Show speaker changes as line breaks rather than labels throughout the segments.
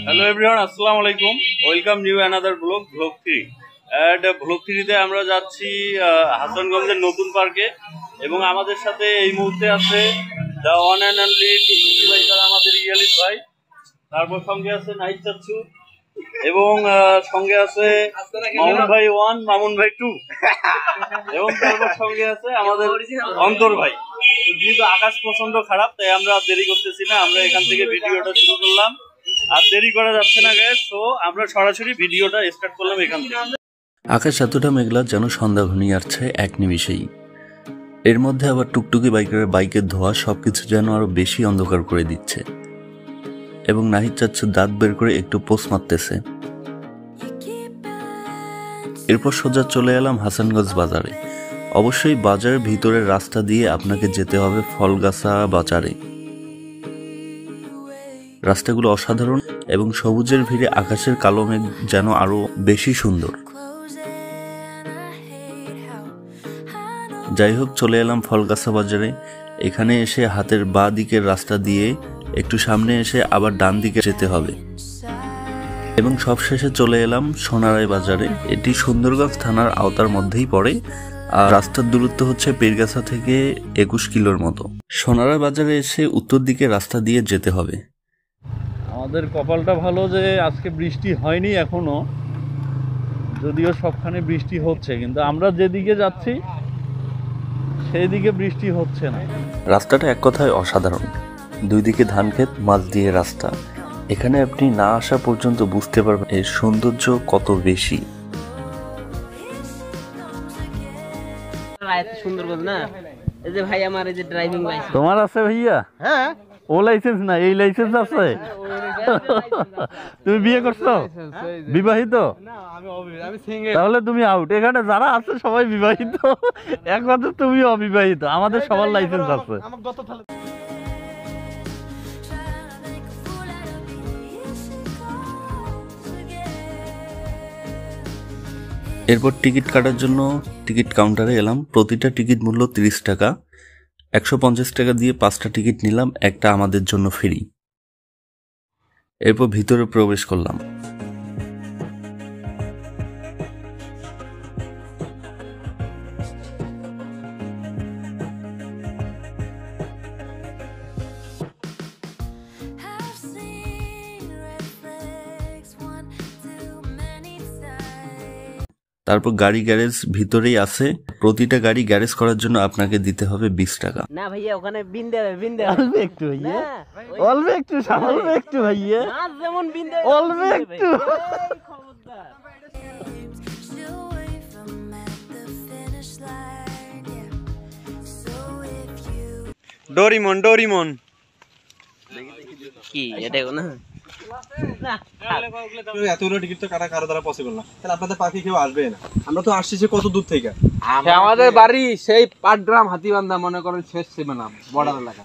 Hello everyone, আসসালামু আলাইকুম। Welcome new another blog 3 and blog 3-তে আমরা যাচ্ছি হাসানগঞ্জের নতুন পার্কে এবং আমাদের সাথে এই মুহূর্তে আছে the one and only Tuktuki biker আমাদের ইয়ালিদ ভাই, তারপর সঙ্গে আছে নাহিদ চাচ্ছু এবং সঙ্গে আছে মামুন ভাই 1, মামুন ভাই 2 এবং তারপর সঙ্গে আছে আমাদের অন্তর ভাই। যেহেতু আকাশ প্রচন্ড খারাপ তাই আমরা দেরি করতেছি না, আমরা এখান থেকে ভিডিওটা শুরু করলাম। আর দেরি করা যাচ্ছে না গাইস, তো আমরা সরাসরি ভিডিওটা স্টার্ট করলাম এখান থেকে।
আকাশ এতটা মেঘলা যেন সন্ধ্যা ঘনিয়ে আসছে এক নিমিষেই। এর মধ্যে আবার টুকটুকি বাইকের ধোঁয়া সবকিছু যেন আরো বেশি অন্ধকার করে দিচ্ছে এবং নাহিদ চাচ্ছু দাঁত বের করে একটু পোস্ট মারতেছে। এরপর সোজা চলে এলাম হাসানগঞ্জ বাজারে। অবশ্যই বাজারের ভিতরের রাস্তা দিয়ে আপনাকে যেতে হবে ফলগাছা বাজারে। রাস্তাগুলো অসাধারণ এবং সবুজের ভিড়ে আকাশের কালো মেঘ যেন আরো বেশি সুন্দর। যাই হোক, চলে এলাম ফলগাছা বাজারে। এখানে এসে হাতের বাঁ দিকের রাস্তা দিয়ে একটু সামনে এসে আবার ডান দিকে যেতে হবে এবং সবশেষে চলে এলাম সোনারায় বাজারে। এটি সুন্দরগঞ্জ থানার আওতার মধ্যেই পড়ে আর রাস্তার দূরত্ব হচ্ছে পীরগাছা থেকে 21 কিলোর মতো। সোনারায় বাজারে এসে উত্তর দিকে রাস্তা দিয়ে যেতে হবে।
আমাদের কপালটা ভালো যে আজকে বৃষ্টি হয়নি এখনো, যদিও সবখানে বৃষ্টি হচ্ছে, কিন্তু আমরা যেদিকে যাচ্ছি সেই দিকে বৃষ্টি হচ্ছে না।
রাস্তাটা এক কথায় অসাধারণ, দুই দিকে ধান ক্ষেত, মাছ দিয়ে রাস্তা। এখানে আপনি না আসা পর্যন্ত বুঝতে পারবেন এর সৌন্দর্য কত বেশি।
সুন্দরগঞ্জ না, এই যে ভাই আমার এই যে ড্রাইভিং লাইসেন্স
তোমার আছে ভাইয়া? হ্যাঁ, ও লাইসেন্স না, এই লাইসেন্স আছে। তুমি বিয়ে করছো? বিবাহিত? তাহলে তুমি আউট। এখানে যারা আছে সবাই বিবাহিত, একমাত্র তুমি অবিবাহিত। আমাদের সবার লাইসেন্স আছে।
এরপর টিকিট কাটার জন্য টিকিট কাউন্টারে এলাম। প্রতিটা টিকিট মূল্য 30 টাকা। 150 টাকা দিয়ে 5টা টিকিট নিলাম, একটা আমাদের জন্য ফ্রি। এরপর ভিতরে প্রবেশ করলাম। তারপর গাড়ি গ্যারেজ ভিতরেই আছে। প্রতিটা গাড়ি গ্যারেজ করার জন্য আপনাকে দিতে হবে 20 টাকা।
না ভাইয়া, ওখানে বিন দেবে, বিন দেবে
অল্প একটু ভাইয়া, অল্প একটু, অল্প একটু ভাইয়া,
না যেমন বিন দেবে
অল্প একটু।
খবরদার।
ডোরিমন, ডোরিমন
কি এটা না?
এতগুলো টিকিট তো কারো দ্বারা পসিবল না। তাহলে আপনাদের পাখি কেউ আসবে না। আমরা তো আসছি সে কত দূর থেকে।
আমাদের বাড়ি সেই পাটগ্রাম হাতিবান্ধা, মনে করেন শেষ সীমানা, বর্ডার এলাকা।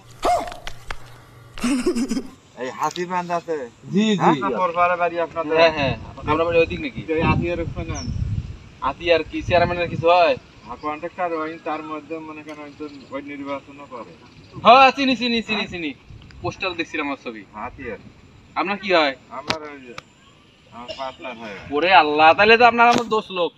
এই হাতিবান্ধাতে?
জি জি,
পরপারে বাড়ি আপনাদের?
হ্যাঁ হ্যাঁ, আমরা বাড়ি ওইদিক নাকি?
এই হাতিয়ার ওখানে
হাতিয়ার কি চেয়ারম্যানের কিছু হয়?
কন্ট্রাক্টর ওই তার মধ্যে মনে করেন একজন ওই নির্বাচনও করে।
হ্যাঁ, চিনি চিনি চিনি চিনি, পোস্টার দেখছিলাম আমার ছবি।
হাতিয়ার
আপনার কি হয়?
আমার পার্টনার হয়।
ওরে আল্লাহ, তাহলে তো আপনার আমার 10 লোক।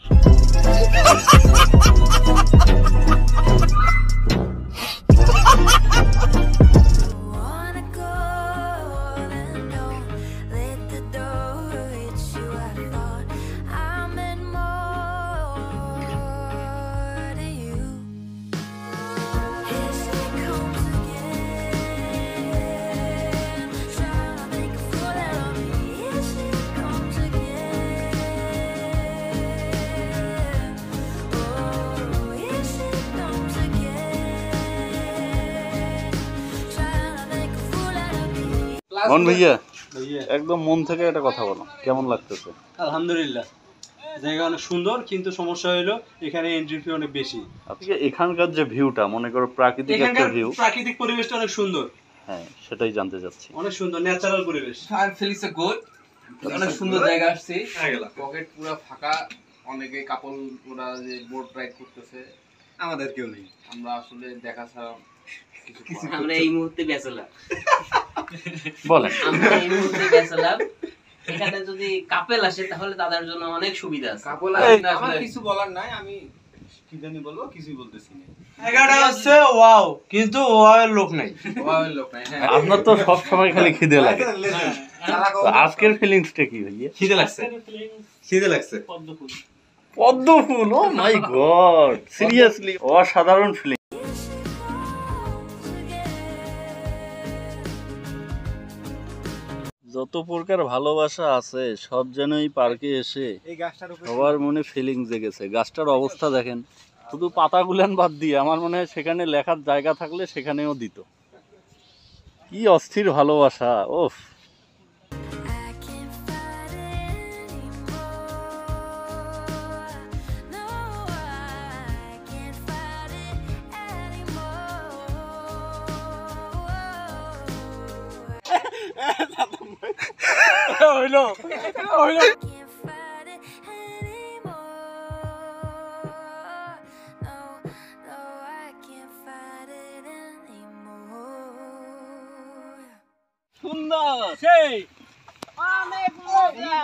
মন ভাইয়া একদম মন থেকে একটা কথা বলো, কেমন লাগতেছে?
আলহামদুলিল্লাহ, জায়গা অনেক সুন্দর, কিন্তু সমস্যা হলো এখানে এন্ট্রি ফি অনেক বেশি।
আজকে এখানকার যে ভিউটা, মনে করো প্রাকৃতিক একটা
এখানকার
ভিউ,
প্রাকৃতিক পরিবেশটা অনেক সুন্দর।
হ্যাঁ সেটাই জানতে চাচ্ছি।
অনেক সুন্দর ন্যাচারাল পরিবেশ।
আর ফিলিংস গুড, অনেক সুন্দর জায়গা আসছে।
হয়ে গেল
পকেট পুরো ফাঁকা, অনেকে কাপল ওরা যে বোট রাইড করতেছে,
আমাদের কেউ নেই।
আমরা আসলে দেখা ছাড়া কিছু
আমরা এই মুহূর্তে ব্যাচেলার,
বলেন।
আমরা এই মুহূর্তে ব্যাচেলার। এখানে যদি কাপেল আসে তাহলে তাদের জন্য অনেক সুবিধা আছে।
কাপল আমার কিছু বলার নাই, আমি কি জানি বলবো, কিছুই বলতেছি না।
জায়গাটা হচ্ছে ওয়াও, কিন্তু ওয়াওয়ের লোক নাই।
ওয়াও লোক নাই। হ্যাঁ,
আপনার তো সব সময় খালি খিদে লাগে, তো আজকের ফিলিংসটা কি ভাইয়া?
খিদে লাগছে, খিদে লাগছে।
পদ্ম ফুল, ও মাই গড, সিরিয়াসলি অসাধারণ ফিলিং। যত প্রকার ভালোবাসা আছে সব যেন এই পার্কে এসে সবার মনে ফিলিং জেগেছে। গাছটার অবস্থা দেখেন, শুধু পাতাগুলান বাদ দিয়ে আমার মনে হয় সেখানে লেখার জায়গা থাকলে সেখানেও দিত। কি অস্থির ভালোবাসা, ওফ।
হইলো হইলো।
সুন্দর সেই
অনেক মজা,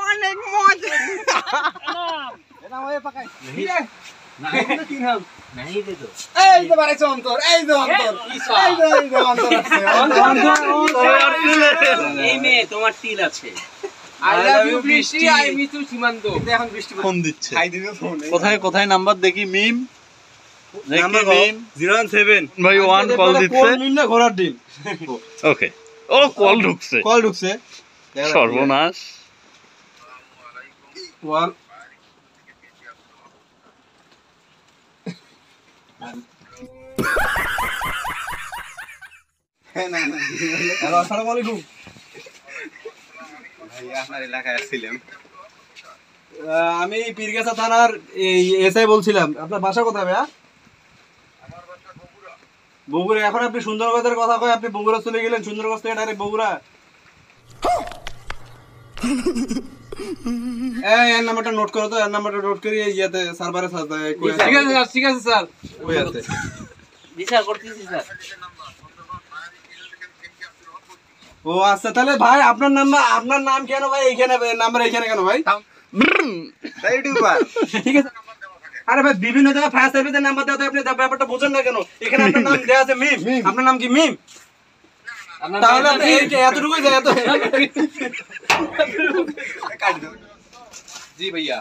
অনেক মজা।
এটা হয়ে পাকাই।
নাই রে তো।
এই যে বাড়াইছে অন্তর, এই যে অন্তর, এই যে অন্তর আছে।
এই মেয়ে তোমার তিল আছে।
আই লাভ ইউ বৃষ্টি, আই মিস ইউ সীমান্ত।
এখন বৃষ্টি
ফোন দিচ্ছে,
খাই দিবে ফোন।
কোথায় কোথায় নাম্বার দেখি? মিম
নাম্বার
মিম
017
ভাই 1 কল দিচ্ছে।
মিম না ঘোড়ার ডিম।
ওকে, ও কল ঢুকছে,
কল ঢুকছে।
সর্বনাশ।
ওয়ান হ্যালো, আসসালামু আলাইকুম ভাই, আপনার এলাকায় আসছিলাম। আমি পীরগাছা থানার এসআই বলছিলাম। আপনার বাসা কোথায় ভাইয়া? বগুড়া। এখন আপনি সুন্দরগঞ্জের কথা কয়, আপনি বগুড়া চলে গেলেন, সুন্দরগঞ্জ থেকে ডাইরেক্ট বগুড়া। এর নাম্বারটা নোট করো তো, এর নাম্বারটা নোট করি ইয়াতে সার্ভারে সাথে।
ঠিক আছে স্যার, ঠিক আছে স্যার।
ওই আছে।
জি স্যার, করতেছি স্যার।
ও আচ্ছা, তাহলে ভাই আপনার নাম কেন ভাই এইখানে, নাম্বার এইখানে কেন ভাই? ঠিক আছে। আরে ভাই, বিভিন্ন জায়গায় ফায়ার সার্ভিসের নাম্বার দেওয়া, আপনি ব্যাপারটা বোঝেন না কেন? এখানে আপনার নাম দেওয়া আছে মিম। আপনার নাম কি মিম? তাহলে আপনি এতটুকুই যায়।
জি ভাইয়া,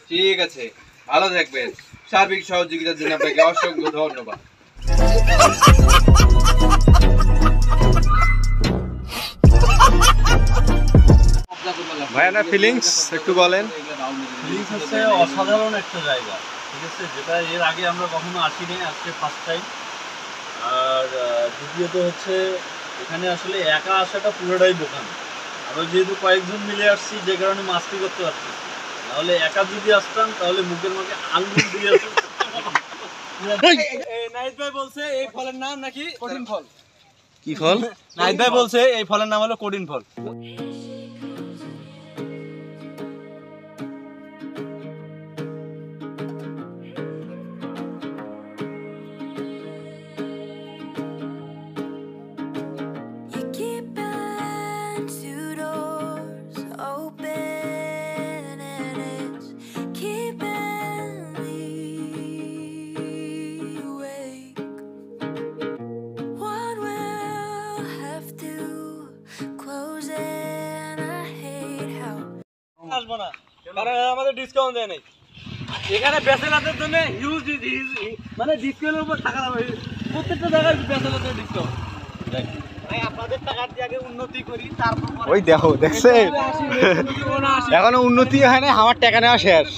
ঠিক আছে, ভালো থাকবেন। সার্বিক সহযোগিতার জন্য আপনাকে অসংখ্য ধন্যবাদ।
ভাই না ফিলিংস একটু বলেন।
ফিলিংস হচ্ছে অসাধারণ একটা জায়গা, ঠিক আছে, যেটা এর আগে আমরা কখনো আসিনি, আজকে ফার্স্ট টাইম। আর দ্বিতীয়ত হচ্ছে এখানে আসলে একা আসাটা পুরোটাই বোকাম। আমরা যেহেতু কয়েকজন মিলে আসছি, যে কারণে মাস্তি করতে পারছি। নাহলে একা যদি আসতাম তাহলে মুখের মাঝে আঙ্গুল দিয়ে
নাইদ ভাই বলছে এই ফলের নাম নাকি কঠিন ফল।
কি ফল?
নাইদ ভাই বলছে এই ফলের নাম হলো কঠিন ফল। আসবো না, কারণ আমাদের ডিসকাউন্ট দেয় নাই। এখানে ব্যাচেলারদের জন্য হিউজ মানে ডিসকাউন্টের উপর টাকা দেবে, প্রত্যেকটা জায়গায় ব্যাচেলারদের ডিসকাউন্ট। ভাই আপনাদের টাকা দিয়ে আগে উন্নতি করি, তারপর
ওই দেখো, দেখছে এখনো উন্নতি হয় না, আমার টাকা নেওয়া শেষ।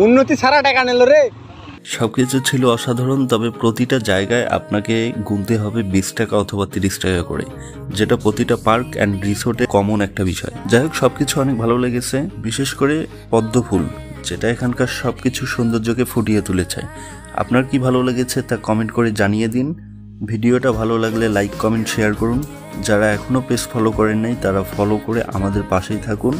উন্নতি ছাড়া টাকা নিল রে।
সবকিছু ছিল অসাধারণ, তবে প্রতিটা জায়গায় আপনাকে গুনতে হবে 20 টাকা অথবা 30 টাকা করে, যেটা প্রতিটা পার্ক অ্যান্ড রিসোর্টে কমন একটা বিষয়। যাই হোক, সবকিছু অনেক ভালো লেগেছে, বিশেষ করে পদ্ম ফুল, যেটা এখানকার সবকিছু সৌন্দর্যকে ফুটিয়ে তুলেছে। আপনার কি ভালো লেগেছে তা কমেন্ট করে জানিয়ে দিন। ভিডিওটা ভালো লাগলে লাইক, কমেন্ট, শেয়ার করুন। যারা এখনো পেজ ফলো করেন নাই তারা ফলো করে আমাদের পাশেই থাকুন।